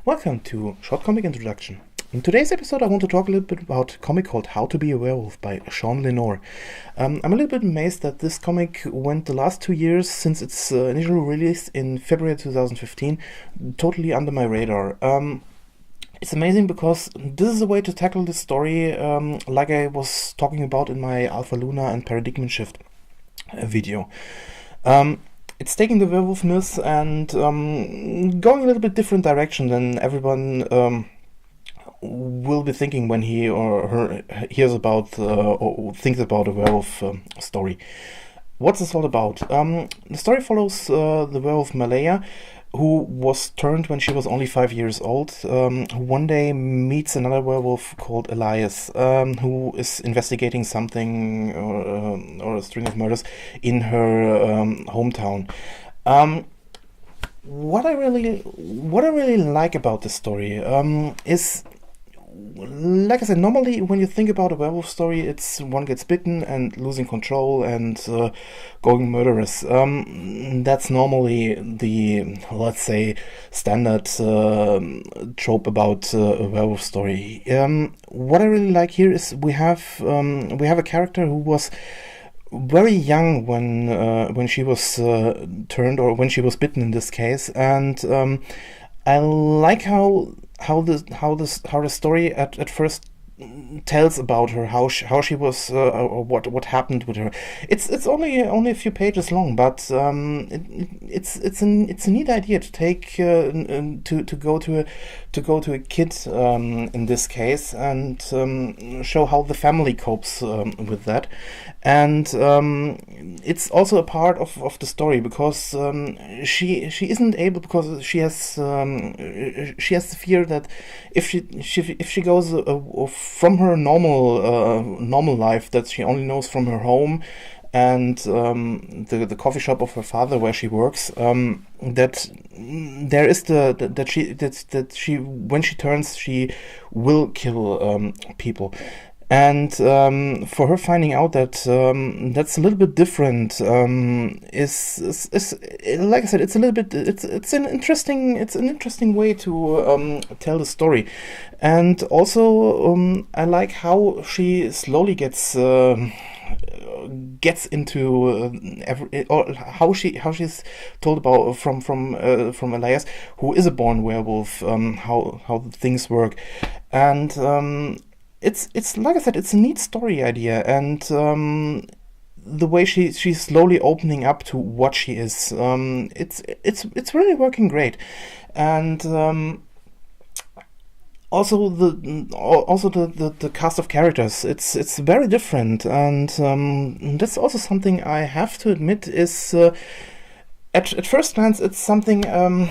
Welcome to Short Comic Introduction. In today's episode I want to talk a little bit about a comic called How to Be a Werewolf by Shawn Lenore. I'm a little bit amazed that this comic went the last 2 years since its initial release in February 2015 totally under my radar. It's amazing because this is a way to tackle this story like I was talking about in my Alpha Luna and Paradigm Shift video. It's taking the werewolf myth and going a little bit different direction than everyone will be thinking when he or her hears about or thinks about a werewolf story. What's this all about? The story follows the werewolf Malaya, who was turned when she was only 5 years old, who one day meets another werewolf called Elias, who is investigating something or a string of murders in her hometown. What I really like about this story is, like I said, normally when you think about a werewolf story, it's one gets bitten and losing control and going murderous. That's normally the, let's say, standard trope about a werewolf story. What I really like here is we have a character who was very young when she was turned, or when she was bitten in this case, and I like how the story at first tells about her, how she was, or what happened with her. It's only a few pages long, but it's a neat idea to take to go to a kid in this case, and show how the family copes with that. And it's also a part of the story because she isn't able, because she has the fear that if she goes from her normal life that she only knows from her home and the coffee shop of her father where she works, that there is that she when she turns, she will kill people. And for her finding out that that's a little bit different is like I said, it's a little bit, it's an interesting way to tell the story. And also I like how she slowly gets into or how she's told about from Elias, who is a born werewolf, how things work. And it's like I said, it's a neat story idea, and the way she's slowly opening up to what she is, it's really working great. And also the cast of characters, it's very different, and that's also something I have to admit is at first glance, it's something I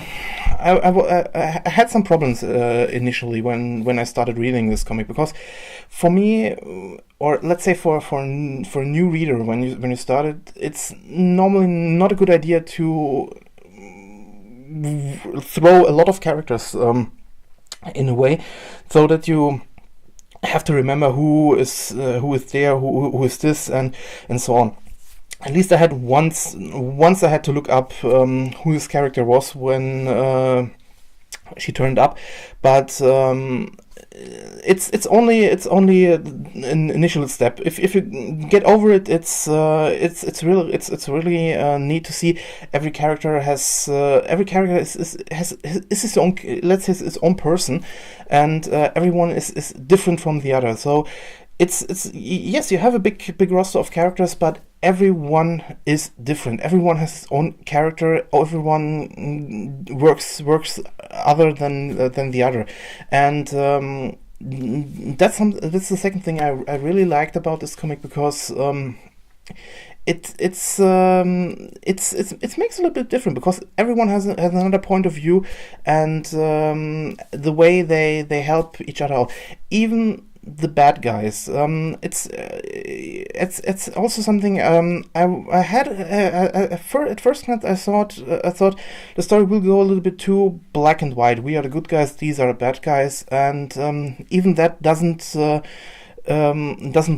had some problems initially when I started reading this comic, because for me, or let's say for a new reader, when you started, it's normally not a good idea to throw a lot of characters in a way, so that you have to remember who is there, who is this, and so on. At least I had once I had to look up who this character was when she turned up, but it's only an initial step. If you get over it, it's really neat to see every character has his own, let's say, his own person, and everyone is different from the other. So it's yes, you have a big roster of characters, but everyone is different. Everyone has his own character. Everyone works other than the other, and that's the second thing I really liked about this comic, because it makes it a little bit different, because everyone has another point of view, and the way they help each other out, even the bad guys. It's also something I had at first glance. I thought the story will go a little bit too black and white. We are the good guys, these are the bad guys, and even that doesn't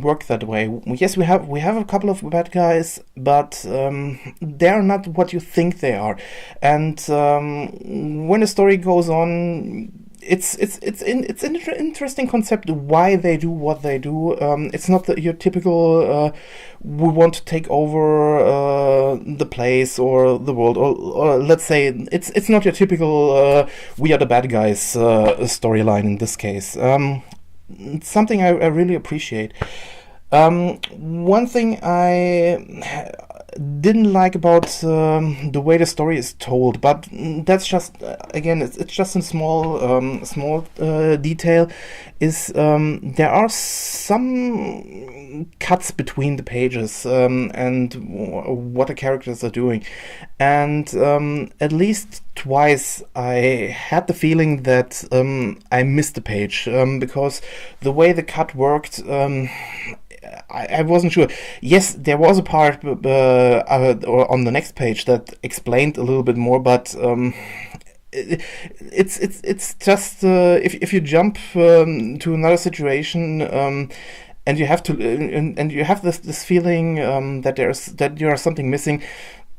work that way. Yes, we have a couple of bad guys, but they're not what you think they are. And when the story goes on, it's an interesting concept why they do what they do. It's not your typical we want to take over the place or the world, or let's say it's not your typical we are the bad guys storyline in this case. It's something I really appreciate. One thing I didn't like about the way the story is told, but that's just again it's just a small detail, is there are some cuts between the pages and what the characters are doing, and at least twice I had the feeling that I missed a page because the way the cut worked. I wasn't sure. Yes, there was a part or on the next page that explained a little bit more, but it's just if you jump to another situation and you have to and you have this feeling that you are something missing,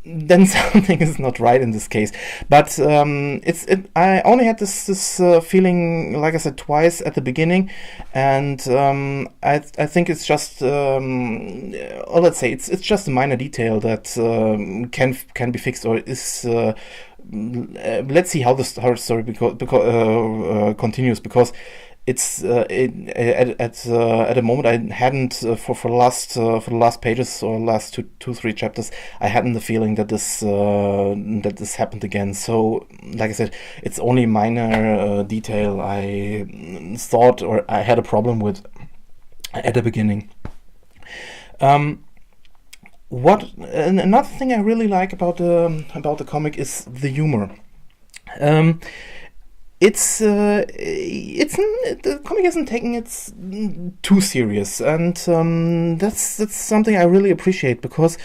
then something is not right in this case. But I only had this feeling, like I said, twice at the beginning, and I think it's just or let's say it's just a minor detail that can be fixed, or is let's see how the story continues, because it's at a moment I hadn't for the last pages or last two 3 chapters, I hadn't the feeling that this happened again. So like I said, it's only minor detail I thought or I had a problem with at the beginning. Another thing I really like about the comic is the humor. The comic isn't taking it too serious, and that's something I really appreciate, because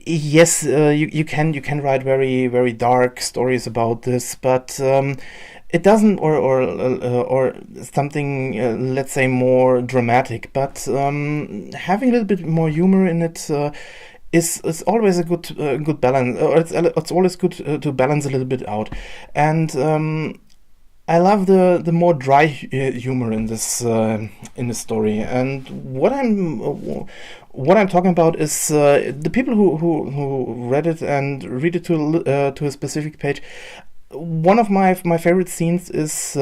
yes, you can write very very dark stories about this, but it doesn't, or something let's say more dramatic, but having a little bit more humor in it is always a good balance, or it's always good to balance a little bit out. And I love the more dry humor in this story, and what I'm talking about is the people who read it and read it to a specific page. One of my favorite scenes is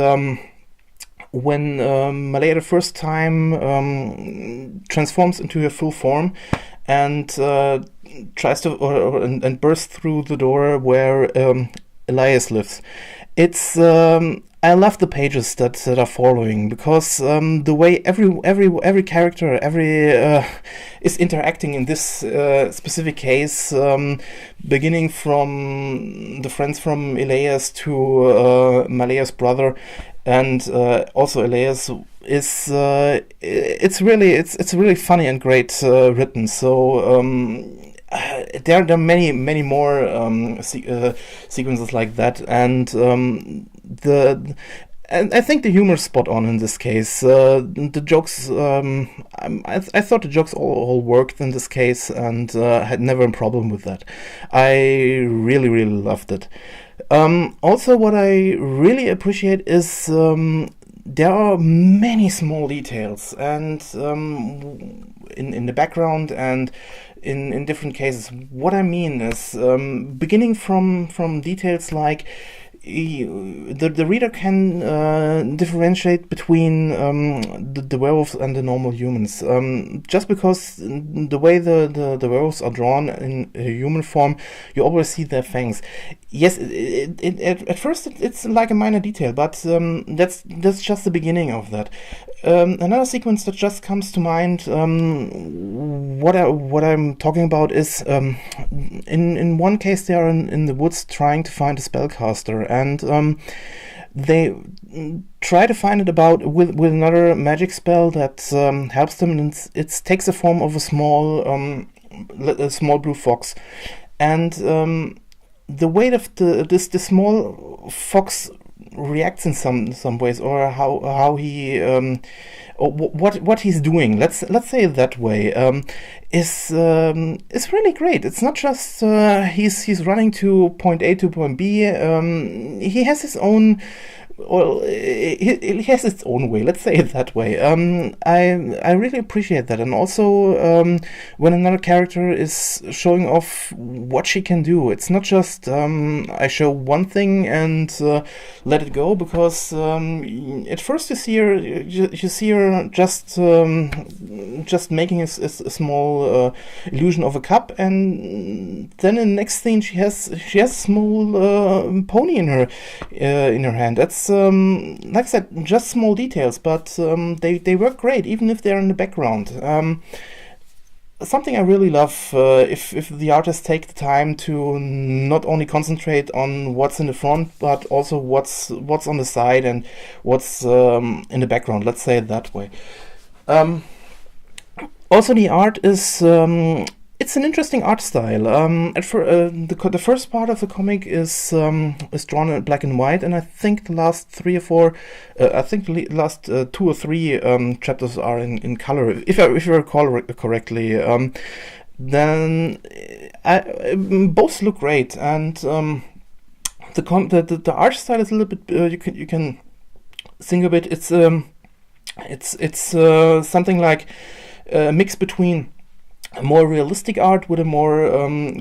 when Malaya the first time transforms into her full form and tries to and bursts through the door where Elias lives. It's I love the pages that are following, because the way every character is interacting in this specific case, beginning from the friends from Elias to Malaya's brother, and also Elias, is it's really funny and great written. So there are many more sequences like that, and and I think the humor's spot on in this case. The jokes, I thought the jokes all worked in this case, and had never a problem with that. I really loved it. Also, what I really appreciate is there are many small details, and in the background and in different cases. What I mean is beginning from details like the reader can differentiate between the werewolves and the normal humans. Just because the way the werewolves are drawn in a human form, you always see their fangs. Yes, at first it's like a minor detail, but that's just the beginning of that. Another sequence that just comes to mind, what I'm talking about is in one case they are in the woods trying to find a spellcaster, and they try to find it with another magic spell that helps them, and it takes the form of a small blue fox, and the way that this small fox reacts in some ways, or how he or what he's doing, let's say it that way, is really great. It's not just he's running to point A to point B. He has his own well, it has its own way. Let's say it that way. I really appreciate that, and also when another character is showing off what she can do, it's not just I show one thing and let it go, because at first you see her just making a small illusion of a cup, and then in the next scene she has a small pony in her hand. That's like I said, just small details, but they work great, even if they're in the background. Something I really love, if the artists take the time to not only concentrate on what's in the front, but also what's on the side and what's in the background. Let's say it that way. Also, the art is it's an interesting art style. The first part of the comic is drawn in black and white, and I think the last three or four, the last 2 or 3 chapters are in color, if I recall correctly. Then both look great, and the art style is a little bit. You can think of it. It's something like a mix between a more realistic art with a more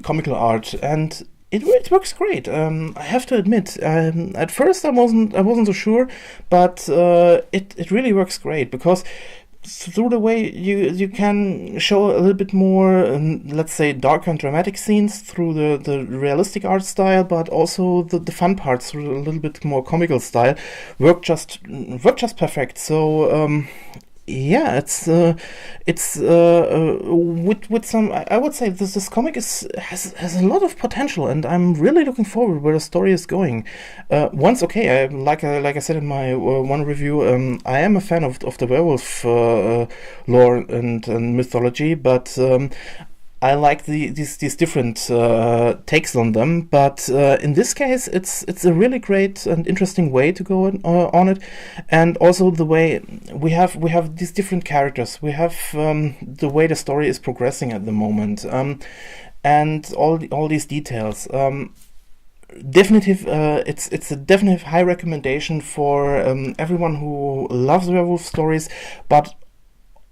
comical art, and it works great. I have to admit, at first I wasn't so sure, but it really works great, because through the way you can show a little bit more, let's say, dark and dramatic scenes through the realistic art style, but also the fun parts through a little bit more comical style work just perfect. So yeah, it's with some. I would say this comic has a lot of potential, and I'm really looking forward where the story is going. Like I said in my one review, I am a fan of the werewolf lore and mythology, but I like these different takes on them, but in this case, it's a really great and interesting way to go on it, and also the way we have these different characters. We have the way the story is progressing at the moment, and all these details. It's a definite high recommendation for everyone who loves werewolf stories, but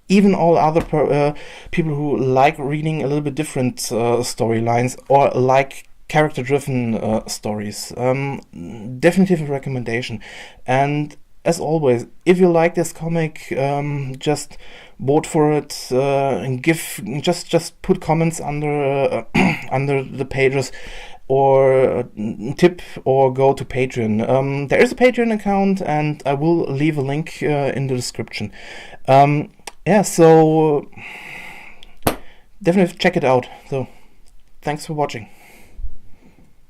even all other people who like reading a little bit different storylines, or like character-driven stories. Definitely a recommendation. And as always, if you like this comic, just vote for it, and just put comments under under the pages, or tip, or go to Patreon. There is a Patreon account, and I will leave a link in the description. Yeah, so definitely check it out. So, thanks for watching.